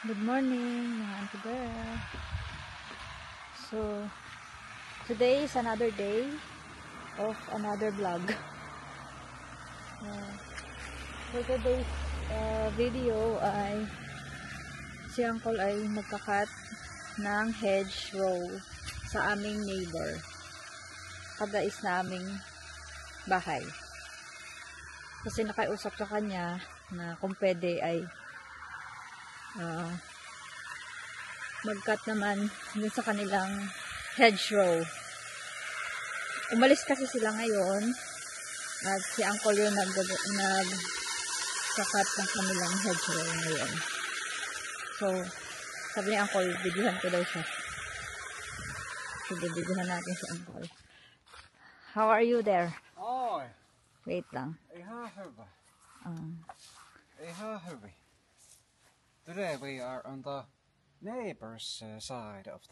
Good morning, mga Auntie Bear. So, today is another day of another vlog. For today's video ay si Uncle ay magkakat ng hedgerow sa aming neighbor. Kadais na aming bahay. Kasi nakausap sa kanya na kung pwede ay mag-cut naman dun sa kanilang hedgerow. Umalis kasi sila ngayon at si Uncle yung nag-cut ng kanilang hedgerow ngayon. So, sabi ni Uncle, videohan ko daw siya. So, videohan natin si Uncle. How are you there? Oh, Wait lang. Today we are on the neighbor's side of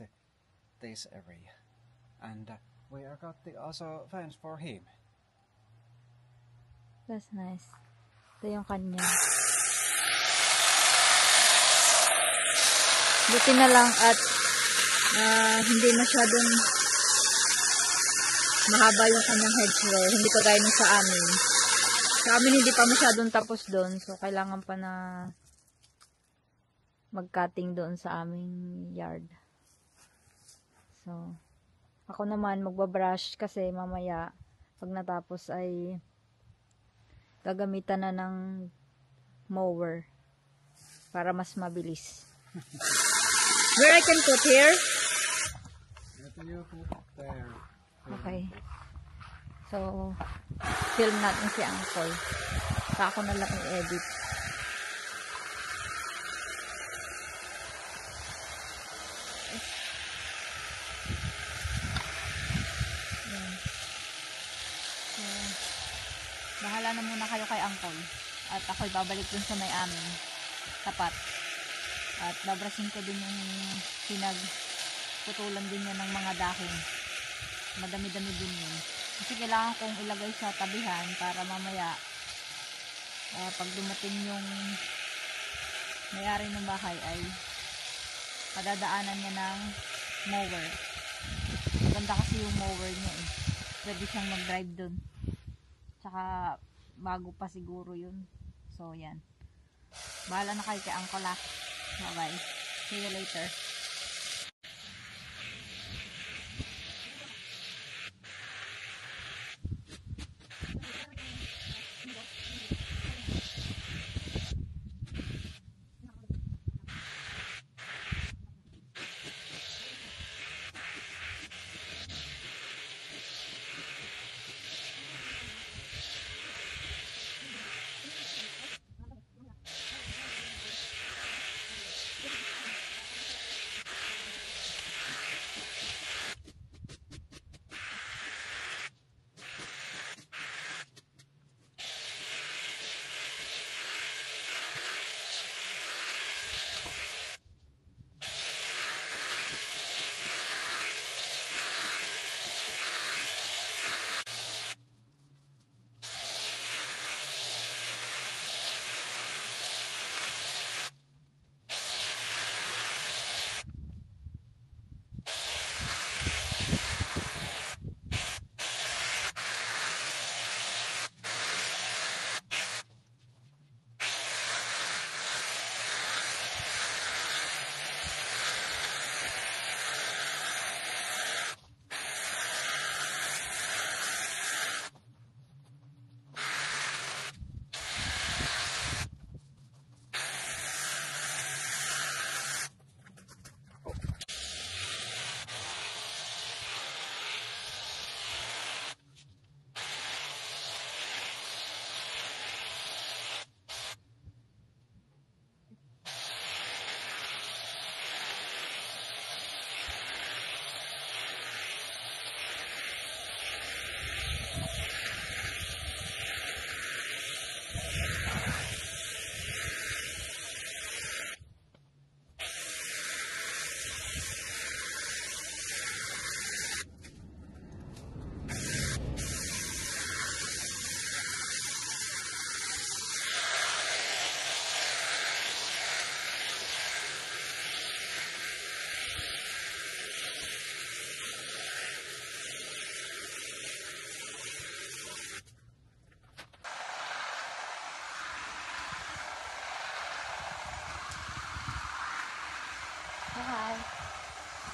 this area, and we are got the also fence for him. That's nice. Ito yung kanya. Buti na lang at hindi masyadong mahaba yung kanyang hedgerow. Hindi pa gaya nung sa amin. Sa amin hindi pa masyadong tapos doon. So, kailangan pa na mag-cutting doon sa aming yard. So, ako naman magbabrush kasi mamaya pag natapos ay gagamitan na ng mower para mas mabilis. Where I can put here? Okay. So, film natin si Uncle. Sa ako na lang i-edit. Bahala na muna kayo kay Uncle. At ako'y babalik dun sa may amin. Tapat. At babrasin ko din yung pinagputulan din niya ng mga dahon. Madami-dami din yun. Kasi kailangan kong ilagay sa tabihan para mamaya pag dumating yung may-ari ng bahay ay padadaanan niya ng mower. Ganda kasi yung mower niya eh. Pwede siyang mag-drive dun. Tsaka bago pa siguro yun. So yan. Bahala na kayo kay Uncle ah. Bye bye. See you later.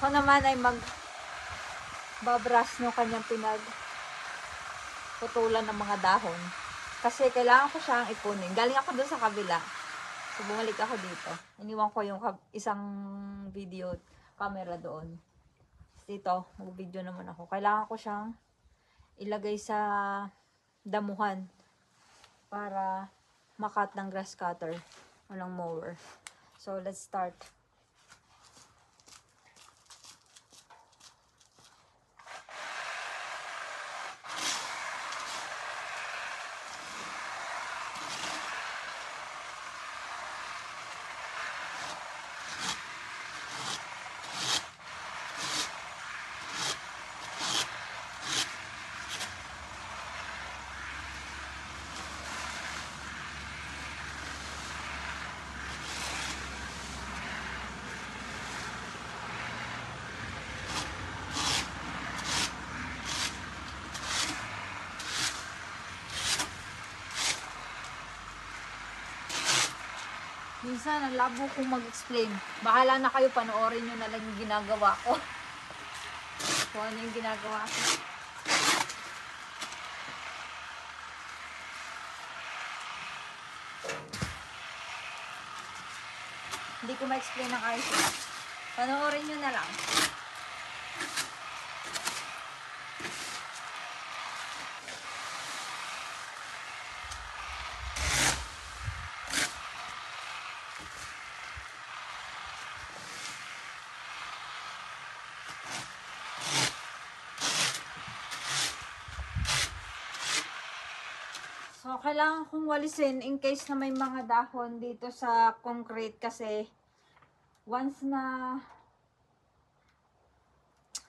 Ako naman ay babrush no kanyang putulan ng mga dahon. Kasi kailangan ko siyang ipunin. Galing ako doon sa kabila. So, bumalik ako dito. Iniwan ko yung isang video camera doon. Dito, mag-video naman ako. Kailangan ko siyang ilagay sa damuhan para makat ng grass cutter o ng mower. So, let's start. Minsan, ang labo kong mag-explain. Bahala na kayo, panoorin nyo na lang yung ginagawa ko. Kung ano yung ginagawa ko. Hindi ko ma-explain ng ayos. Panoorin nyo na lang. So, kailangan kong walisin in case na may mga dahon dito sa concrete kasi once na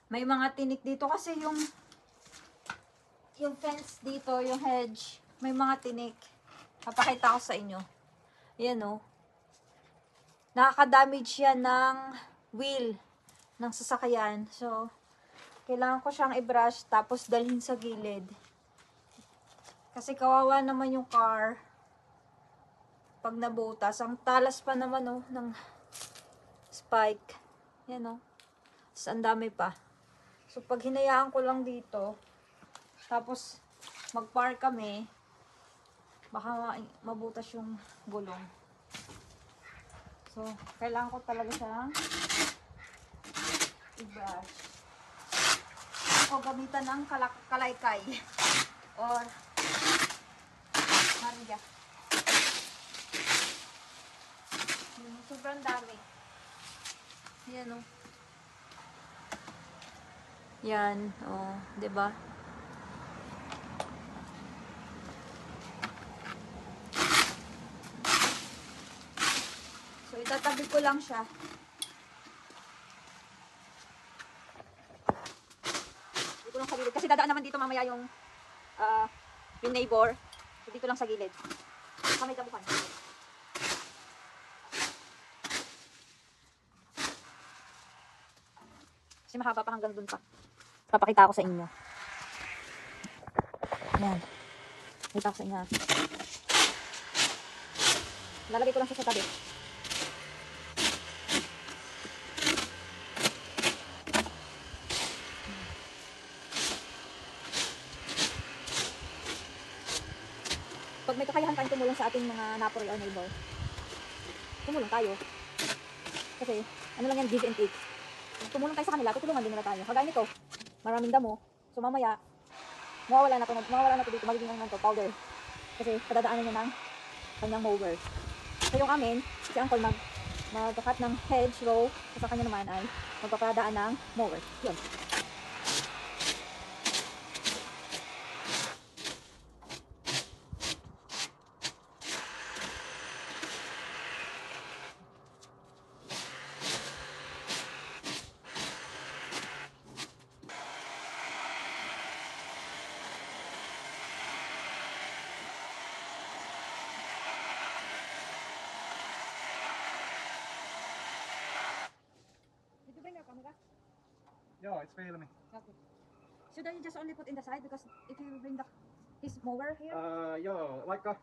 may mga tinik dito kasi yung fence dito, yung hedge, may mga tinik. Papakita ko sa inyo. Ayan o. Nakaka-damage yan ng wheel ng sasakyan. So, kailangan ko siyang i-brush tapos dalhin sa gilid. Kasi kawawa naman yung car pag nabutas. Ang talas pa naman oh, ng spike. Yan oh. Tapos ang dami pa. So pag hinayaan ko lang dito, tapos mag-park kami, baka mabutas yung gulong. So kailangan ko talaga siyang i-brush. O gamitan ng kalaykay. Or Maria. Sobrang dami. Yan o. Yan. O. Diba? So, itatabi ko lang siya. Dito lang sa gilid. Kasi dadaan naman dito mamaya yung neighbor. So, dito lang sa gilid. Kamay tabukan. Kasi mahaba pa hanggang dun pa. Papakita ko sa inyo. Ayan. Pakita ko sa inyo. Lalagay ko lang siya sa tabi. Pag may kakayahan tayong tumulong sa ating mga napori or neighbor, tumulong tayo. Kasi, ano lang yan, give and take. Kung tumulong tayo sa kanila, tutulungan din nila tayo. Kagaya nito, maraming damo. So mamaya, mawawala na to dito, magiging ano to, powder. Kasi padadaanan niya ng kanyang mower. So yung amin, si Uncle magkakat ng hedge row, sa kanya naman ay magpapadaan ng mower. Yun. Yeah, it's failing me. Okay. Should I just only put in the side? Because if you bring his mower here? Yeah, like a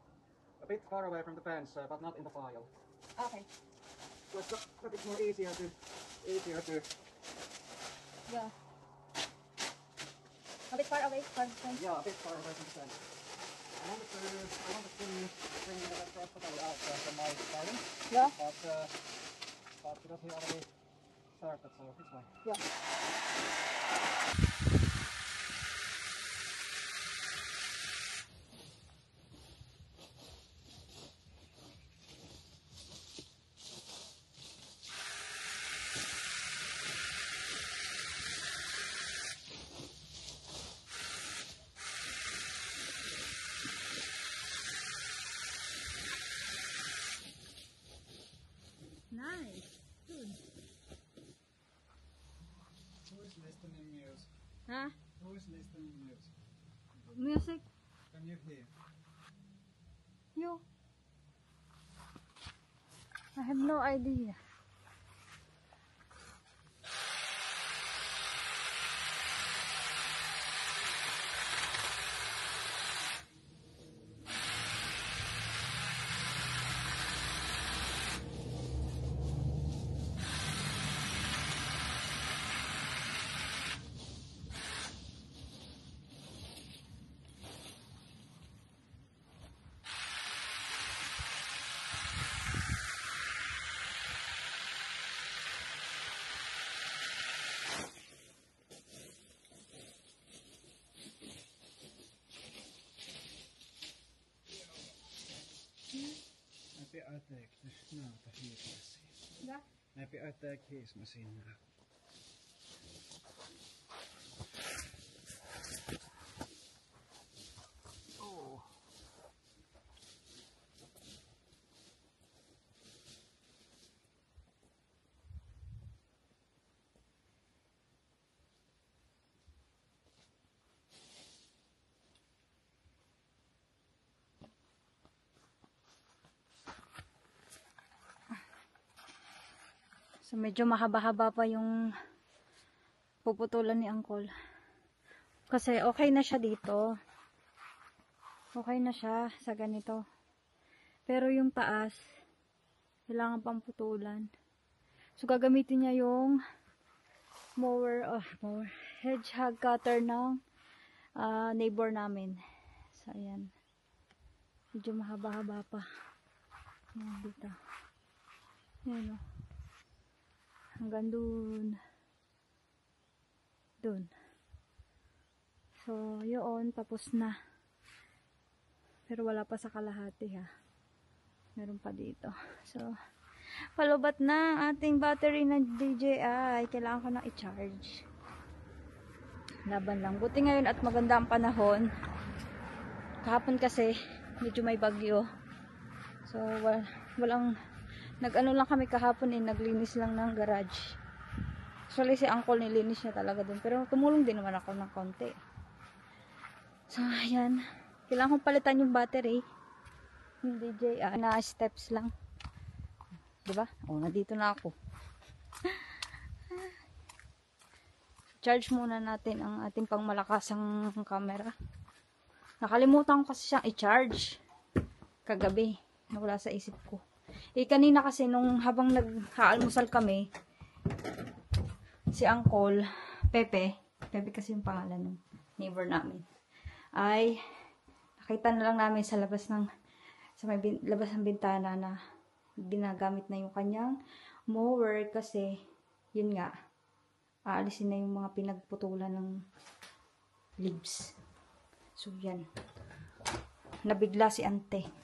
bit far away from the fence, but not in the pile. Okay. But it's more easier to Yeah. A bit far away from friends. Yeah, a bit far away from the sun. I wanted to bring the crushed potato out from my garden, Yeah. but because he already started, so it's fine. Yeah. Nice. Good. Who is listening music? Huh? Who is listening music? Music? Can you hear? You? I have no idea. Maybe I take the heat machine. Yeah. Maybe I take his machine now. Oh. So medyo mahaba-haba pa yung puputulan ni Uncle. Kasi okay na siya dito. Okay na siya sa ganito. Pero yung taas, kailangan pang putulan. So gagamitin niya yung mower, hedgehog cutter ng neighbor namin. So ayan. Medyo mahaba-haba pa. Ayan dito. Ayan o. Hanggang dun. Dun. So, yun. Tapos na. Pero wala pa sa kalahati ha. Meron pa dito. So, palubat na ang ating battery ng DJI. Kailangan ko nang i-charge. Laban lang. Buti ngayon at maganda ang panahon. Kahapon kasi, medyo may bagyo. So, walang nag-ano lang kami kahapon naglinis lang ng garage. Actually si Uncle nilinis niya talaga dun. Pero tumulong din naman ako ng konti. So ayan. Kailangan kong palitan yung battery. Yung DJI na steps lang. Diba? O, nandito na ako. Charge muna natin ang ating pangmalakasang camera. Nakalimutan ko kasi siyang i-charge. Kagabi. Nawala sa isip ko. Kanina kasi nung habang nag-aalmusal kami, si Uncle, Pepe kasi yung pangalan ng neighbor namin, ay nakita na lang namin sa labas labas ng bintana na ginagamit na yung kanyang mower kasi, yun nga, aalisin na yung mga pinagputulan ng leaves. So, yan. Nabigla si ante.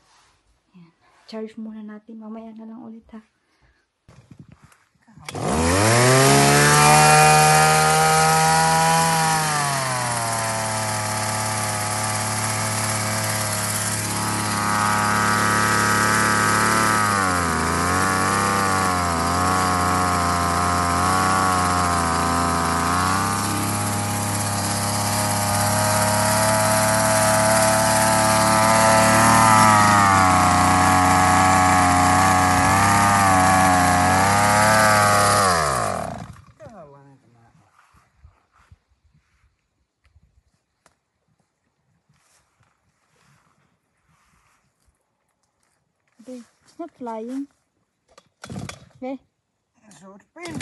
Charge muna natin. Mamaya na lang ulit ha. It's not flying. Okay. So it's been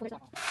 Bye.